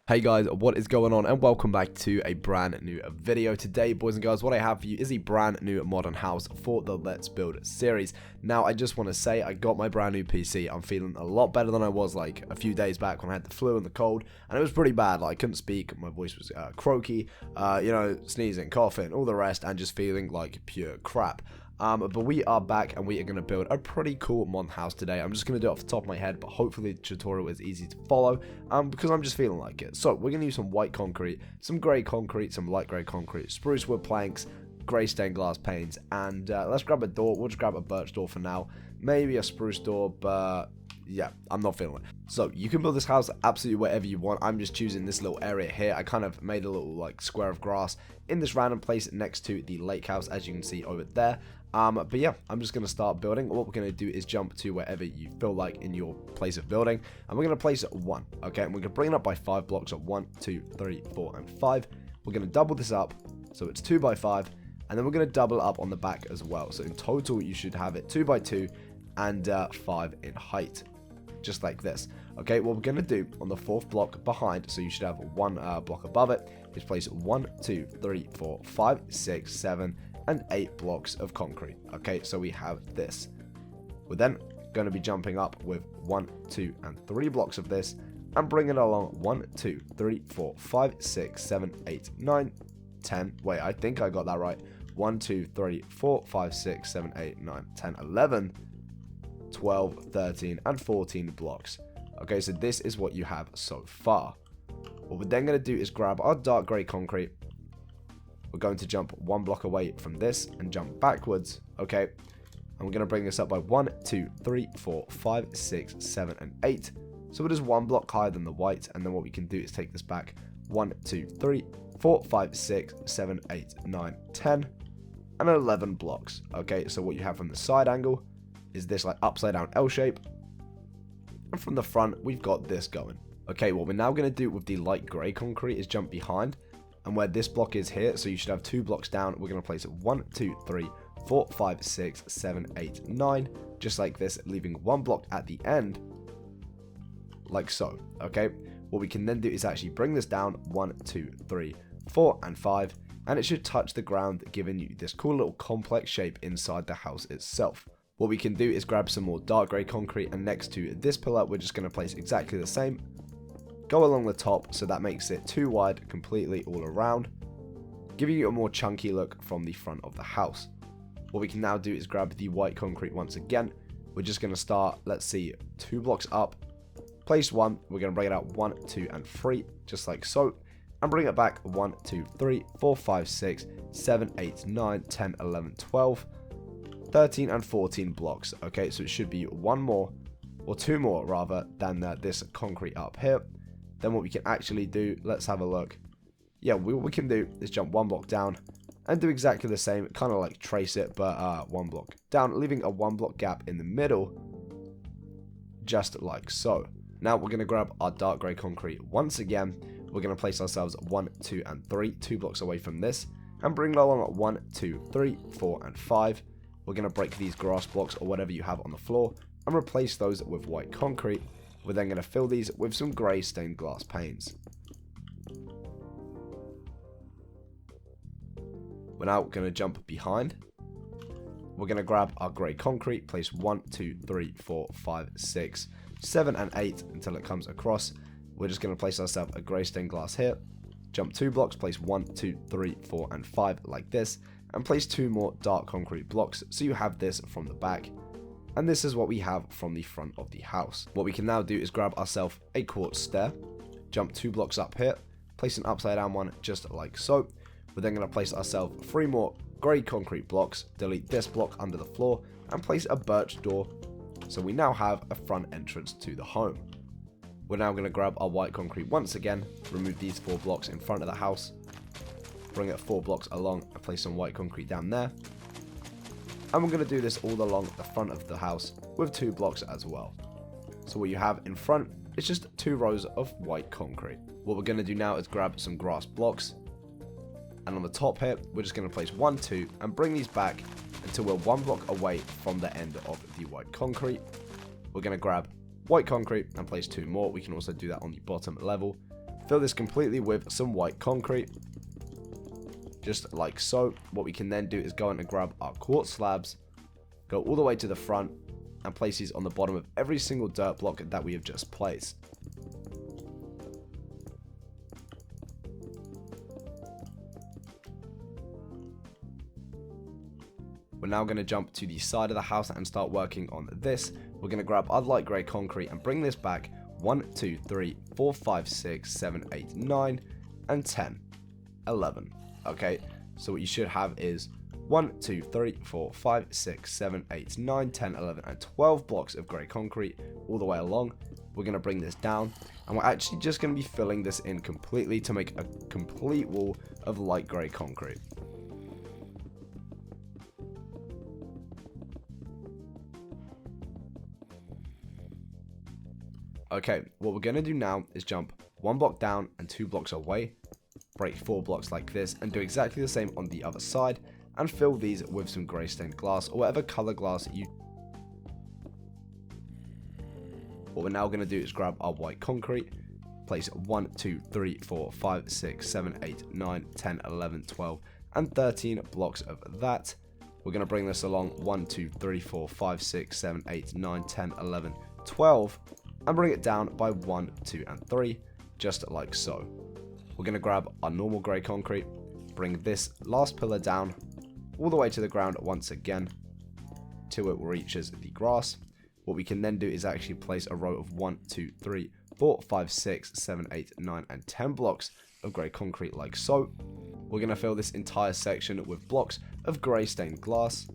Hey guys, what is going on, and welcome back to a brand new video. Today, boys and girls, what I have for you is a brand new modern house for the Let's Build series. Now, I just want to say I got my brand new PC. I'm feeling a lot better than I was like a few days back when I had the flu and the cold, and it was pretty bad. Like, I couldn't speak, my voice was croaky, sneezing, coughing, all the rest, and just feeling like pure crap. But we are back and we are going to build a pretty cool modern house today. I'm just going to do it off the top of my head, but hopefully the tutorial is easy to follow because I'm just feeling like it. So we're going to use some white concrete, some grey concrete, some light grey concrete, spruce wood planks, grey stained glass panes, and let's grab a door. We'll just grab a birch door for now, maybe a spruce door, but yeah, I'm not feeling it. So you can build this house absolutely wherever you want. I'm just choosing this little area here. I kind of made a little like square of grass in this random place next to the lake house, as you can see over there. But yeah, I'm just going to start building. What we're going to do is jump to wherever you feel like in your place of building, and we're going to place it 1, okay, and we're going to bring it up by 5 blocks at 1, 2, 3, 4, and 5. We're going to double this up, so it's 2 by 5, and then we're going to double it up on the back as well. So in total, you should have it 2 by 2 and 5 in height, just like this. Okay, what we're going to do on the 4th block behind, so you should have 1 block above it, is place 1, 2, 3, 4, 5, 6, 7, and 8 blocks of concrete. Okay, so we have this. We're then going to be jumping up with 1, 2, and 3 blocks of this, and bring it along 1, 2, 3, 4, 5, 6, 7, 8, 9, 10. Wait, I think I got that right. 1, 2, 3, 4, 5, 6, 7, 8, 9, 10, 11, 12, 13, and 14 blocks. Okay, so this is what you have so far. What we're then going to do is grab our dark grey concrete. We're going to jump 1 block away from this and jump backwards, okay? And we're going to bring this up by 1, 2, 3, 4, 5, 6, 7, and 8. So it is 1 block higher than the white, and then what we can do is take this back 1, 2, 3, 4, 5, 6, 7, 8, 9, 10, and 11 blocks, okay? So what you have from the side angle is this like upside down L shape, and from the front, we've got this going. Okay, what we're now going to do with the light grey concrete is jump behind, and where this block is here, so you should have 2 blocks down, we're going to place it 1, 2, 3, 4, 5, 6, 7, 8, 9, just like this, leaving 1 block at the end, like so, okay? What we can then do is actually bring this down 1, 2, 3, 4, and 5, and it should touch the ground, giving you this cool little complex shape inside the house itself. What we can do is grab some more dark grey concrete, and next to this pillar, we're just going to place exactly the same. Go along the top, so that makes it 2 wide completely all around, giving you a more chunky look from the front of the house. What we can now do is grab the white concrete once again. We're just going to start, let's see, 2 blocks up, place 1, we're going to bring it out 1, 2, and 3, just like so, and bring it back 1, 2, 3, 4, 5, 6, 7, 8, 9, 10, 11, 12, 13, and 14 blocks. Okay, so it should be 1 more, or 2 more rather, than this concrete up here. Then what we can actually do, let's have a look. Yeah, what we can do is jump 1 block down and do exactly the same, kind of like trace it, but 1 block down, leaving a 1 block gap in the middle, just like so. Now we're going to grab our dark grey concrete once again. We're going to place ourselves 1, 2, and 3, 2 blocks away from this, and bring it along at 1, 2, 3, 4, and 5. We're going to break these grass blocks or whatever you have on the floor and replace those with white concrete. We're then going to fill these with some grey stained glass panes. We're now going to jump behind. We're going to grab our grey concrete, place 1, 2, 3, 4, 5, 6, 7, and 8 until it comes across. We're just going to place ourselves a grey stained glass here. Jump 2 blocks, place 1, 2, 3, 4, and 5 like this. And place 2 more dark concrete blocks so you have this from the back. And this is what we have from the front of the house. What we can now do is grab ourselves a quartz stair, jump 2 blocks up here, place an upside down one just like so. We're then going to place ourselves 3 more grey concrete blocks, delete this block under the floor, and place a birch door. So we now have a front entrance to the home. We're now going to grab our white concrete once again, remove these 4 blocks in front of the house, bring it 4 blocks along and place some white concrete down there. And we're going to do this all along the front of the house with 2 blocks as well. So what you have in front is just 2 rows of white concrete. What we're going to do now is grab some grass blocks. And on the top here, we're just going to place 1, 2 and bring these back until we're 1 block away from the end of the white concrete. We're going to grab white concrete and place 2 more. We can also do that on the bottom level. Fill this completely with some white concrete, just like so. What we can then do is go in and grab our quartz slabs, go all the way to the front, and place these on the bottom of every single dirt block that we have just placed. We're now going to jump to the side of the house and start working on this. We're going to grab our light grey concrete and bring this back 1, 2, 3, 4, 5, 6, 7, 8, 9, and 10, 11. Okay, so what you should have is 1, 2, 3, 4, 5, 6, 7, 8, 9, 10, 11, and 12 blocks of grey concrete all the way along. We're going to bring this down, and we're actually just going to be filling this in completely to make a complete wall of light grey concrete. Okay, what we're going to do now is jump 1 block down and 2 blocks away, break 4 blocks like this, and do exactly the same on the other side, and fill these with some grey stained glass or whatever color glass you... What we're now going to do is grab our white concrete, place 1, 2, 3, 4, 5, 6, 7, 8, 9, 10, 11, 12, and 13 blocks of that. We're going to bring this along 1, 2, 3, 4, 5, 6, 7, 8, 9, 10, 11, 12, and bring it down by 1, 2, and 3, just like so. We're going to grab our normal grey concrete, bring this last pillar down all the way to the ground once again till it reaches the grass. What we can then do is actually place a row of 1, 2, 3, 4, 5, 6, 7, 8, 9, and 10 blocks of grey concrete like so. We're going to fill this entire section with blocks of grey stained glass,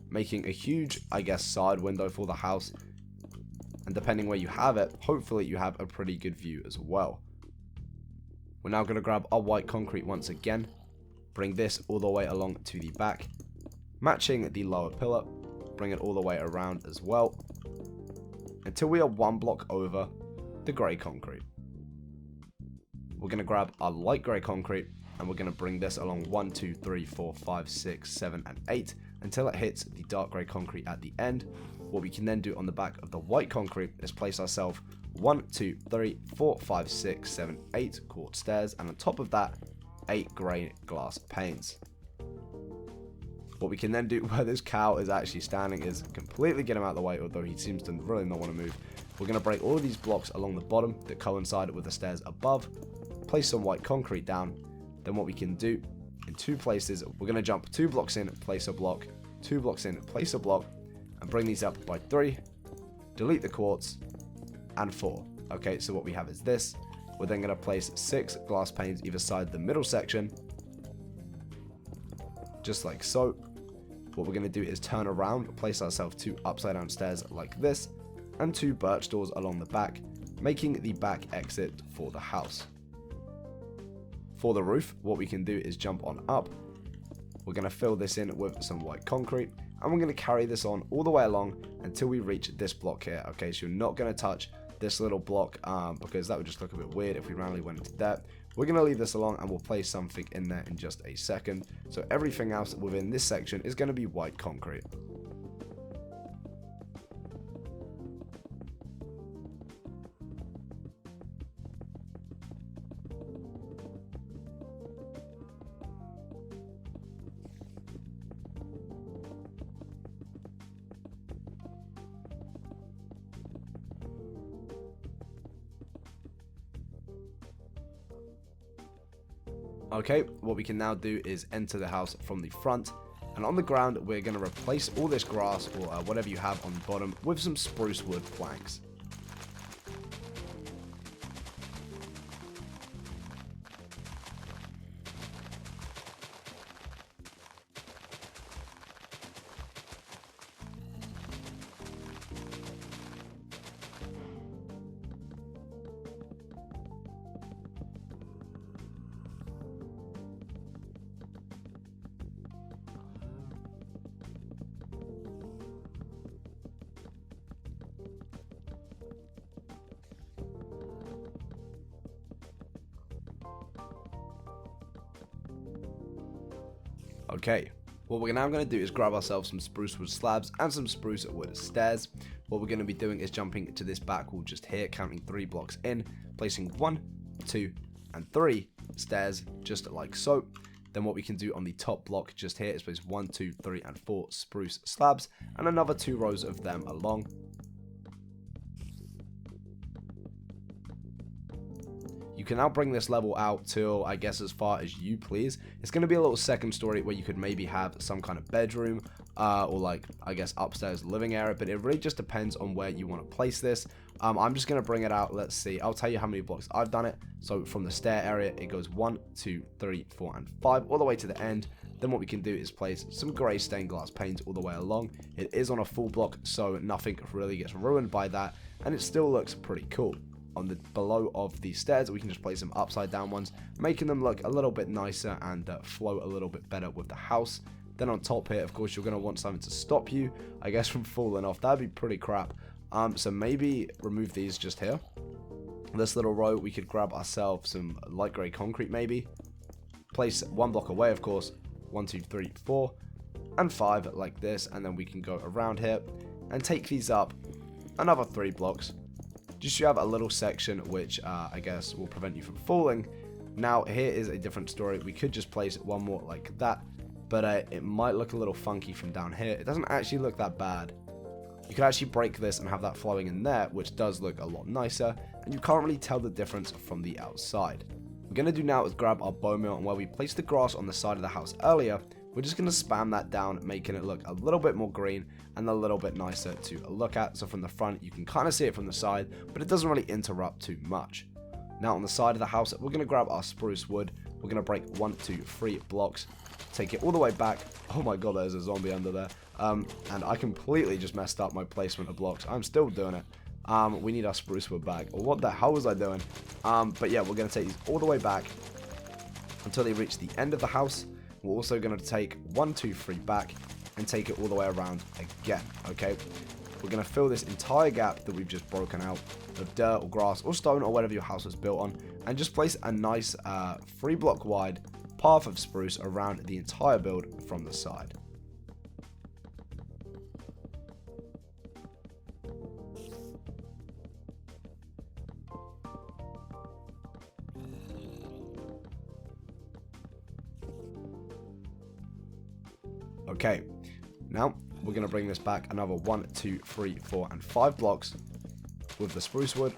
making a huge, I guess, side window for the house, and depending where you have it, hopefully you have a pretty good view as well. We're now going to grab our white concrete once again, bring this all the way along to the back, matching the lower pillar, bring it all the way around as well, until we are 1 block over the grey concrete. We're going to grab our light grey concrete, and we're going to bring this along 1, 2, 3, 4, 5, 6, 7, and 8, until it hits the dark grey concrete at the end. What we can then do on the back of the white concrete is place ourselves 1, 2, 3, 4, 5, 6, 7, 8 quartz stairs, and on top of that, 8 grey glass panes. What we can then do where this cow is actually standing is completely get him out of the way, although he seems to really not want to move. We're going to break all of these blocks along the bottom that coincide with the stairs above, place some white concrete down. Then what we can do in 2 places, we're going to jump 2 blocks in, place a block, 2 blocks in, place a block, and bring these up by 3, delete the quartz, and 4. Okay, so what we have is this. We're then going to place 6 glass panes either side the middle section, just like so. What we're going to do is turn around, place ourselves 2 upside down stairs like this, and 2 birch doors along the back, making the back exit for the house. For the roof, what we can do is jump on up. We're going to fill this in with some white concrete, and we're going to carry this on all the way along until we reach this block here. Okay, so you're not going to touch this little block because that would just look a bit weird if we randomly went into that. We're going to leave this along and we'll place something in there in just a second. So everything else within this section is going to be white concrete. Okay, what we can now do is enter the house from the front, and on the ground we're going to replace all this grass or whatever you have on the bottom with some spruce wood planks. Okay, What we're now going to do is grab ourselves some spruce wood slabs and some spruce wood stairs. What we're going to be doing is jumping to this back wall just here, counting 3 blocks in, placing 1, 2, and 3 stairs just like so. Then what we can do on the top block just here is place 1, 2, 3, and 4 spruce slabs and another 2 rows of them along. You can now bring this level out till, I guess, as far as you please. It's going to be a little second story where you could maybe have some kind of bedroom or like, I guess, upstairs living area, but it really just depends on where you want to place this. I'm just going to bring it out. Let's see. I'll tell you how many blocks I've done it. So from the stair area, it goes 1, 2, 3, 4, and 5 all the way to the end. Then what we can do is place some grey stained glass paint all the way along. It is on a full block, so nothing really gets ruined by that, and it still looks pretty cool. On the below of the stairs, we can just place some upside down ones, making them look a little bit nicer and flow a little bit better with the house. Then on top here, of course, you're going to want something to stop you, I guess, from falling off. That'd be pretty crap. So maybe remove these just here. This little row, we could grab ourselves some light grey concrete maybe. Place 1 block away, of course. 1, 2, 3, 4, and 5 like this. And then we can go around here and take these up another 3 blocks. Just so you have a little section which I guess will prevent you from falling. Now here is a different story. We could just place 1 more like that, but it might look a little funky from down here. It doesn't actually look that bad. You could actually break this and have that flowing in there, which does look a lot nicer, and you can't really tell the difference from the outside. What we're going to do now is grab our bone meal, and where we placed the grass on the side of the house earlier, we're just going to spam that down, making it look a little bit more green and a little bit nicer to look at. So from the front, you can kind of see it from the side, but it doesn't really interrupt too much. Now on the side of the house, we're going to grab our spruce wood. We're going to break 1, 2, 3 blocks, take it all the way back. Oh my god, there's a zombie under there. And I completely just messed up my placement of blocks. I'm still doing it. We need our spruce wood back. Or what the hell was I doing? But yeah, we're going to take these all the way back until they reach the end of the house. We're also going to take 1, 2, 3 back and take it all the way around again, okay? We're going to fill this entire gap that we've just broken out of dirt or grass or stone or whatever your house was built on, and just place a nice 3 block wide path of spruce around the entire build from the side. Okay, now we're going to bring this back another 1, 2, 3, 4, and 5 blocks with the spruce wood.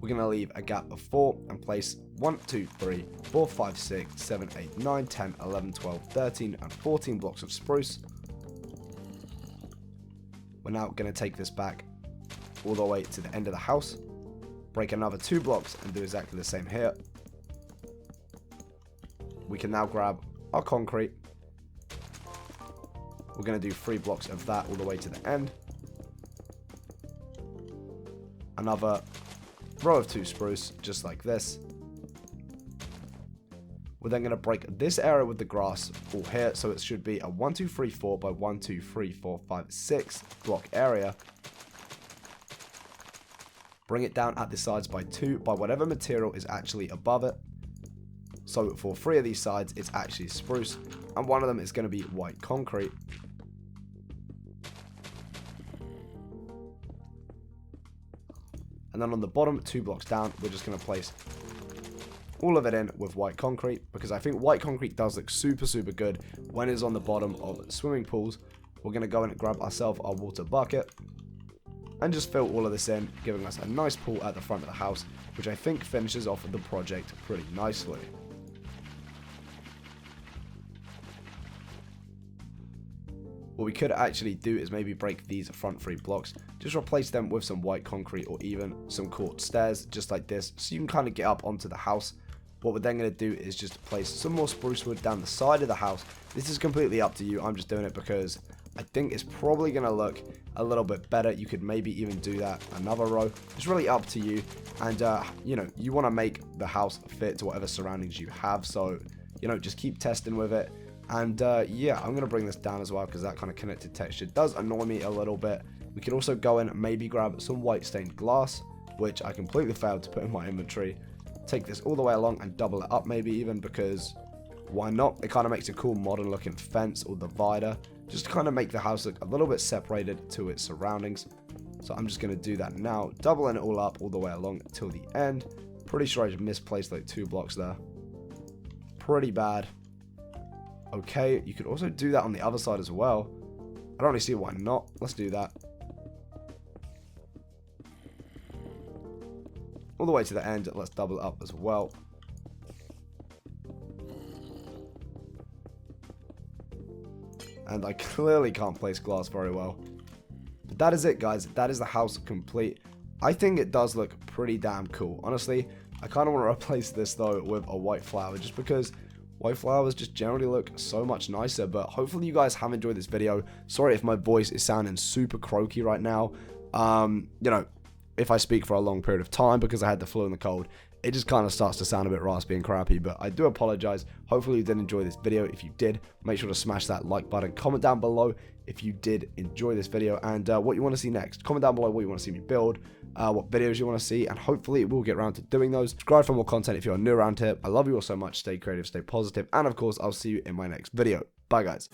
We're going to leave a gap of 4 and place 1, 2, 3, 4, 5, 6, 7, 8, 9, 10, 11, 12, 13, and 14 blocks of spruce. We're now going to take this back all the way to the end of the house, break another 2 blocks and do exactly the same here. We can now grab our concrete. We're going to do 3 blocks of that all the way to the end. Another row of 2 spruce, just like this. We're then going to break this area with the grass all here, so it should be a 1, 2, 3, 4 by 1, 2, 3, 4, 5, 6 block area. Bring it down at the sides by 2 by whatever material is actually above it. So for 3 of these sides, it's actually spruce, and 1 of them is going to be white concrete. And then on the bottom, 2 blocks down, we're just going to place all of it in with white concrete, because I think white concrete does look super good when it's on the bottom of swimming pools. We're going to go in and grab ourselves our water bucket and just fill all of this in, giving us a nice pool at the front of the house, which I think finishes off the project pretty nicely. What we could actually do is maybe break these front 3 blocks, just replace them with some white concrete or even some quartz stairs, just like this, so you can kind of get up onto the house. What we're then going to do is just place some more spruce wood down the side of the house. This is completely up to you. I'm just doing it because I think it's probably going to look a little bit better. You could maybe even do that another row. It's really up to you, and you know, you want to make the house fit to whatever surroundings you have, so you know, just keep testing with it. And yeah, I'm going to bring this down as well because that kind of connected texture does annoy me a little bit. We could also go in and maybe grab some white stained glass, which I completely failed to put in my inventory. take this all the way along and double it up maybe even, because why not? It kind of makes a cool modern looking fence or divider, just to kind of make the house look a little bit separated to its surroundings. So I'm just going to do that now, doubling it all up all the way along till the end. Pretty sure I just misplaced like 2 blocks there. Pretty bad. Okay, you could also do that on the other side as well. I don't really see why not. Let's do that. All the way to the end, let's double it up as well. And I clearly can't place glass very well. But that is it, guys. That is the house complete. I think it does look pretty damn cool. Honestly, I kind of want to replace this though with a white flower, just because white flowers just generally look so much nicer. But hopefully you guys have enjoyed this video. Sorry if my voice is sounding super croaky right now. You know, if I speak for a long period of time because I had the flu and the cold, it just kind of starts to sound a bit raspy and crappy, but I do apologize. Hopefully you did enjoy this video. If you did, make sure to smash that like button. Comment down below if you did enjoy this video and what you want to see next. Comment down below what you want to see me build, what videos you want to see, and hopefully we'll get around to doing those. Subscribe for more content if you're new around here. I love you all so much. Stay creative, stay positive, and of course, I'll see you in my next video. Bye, guys.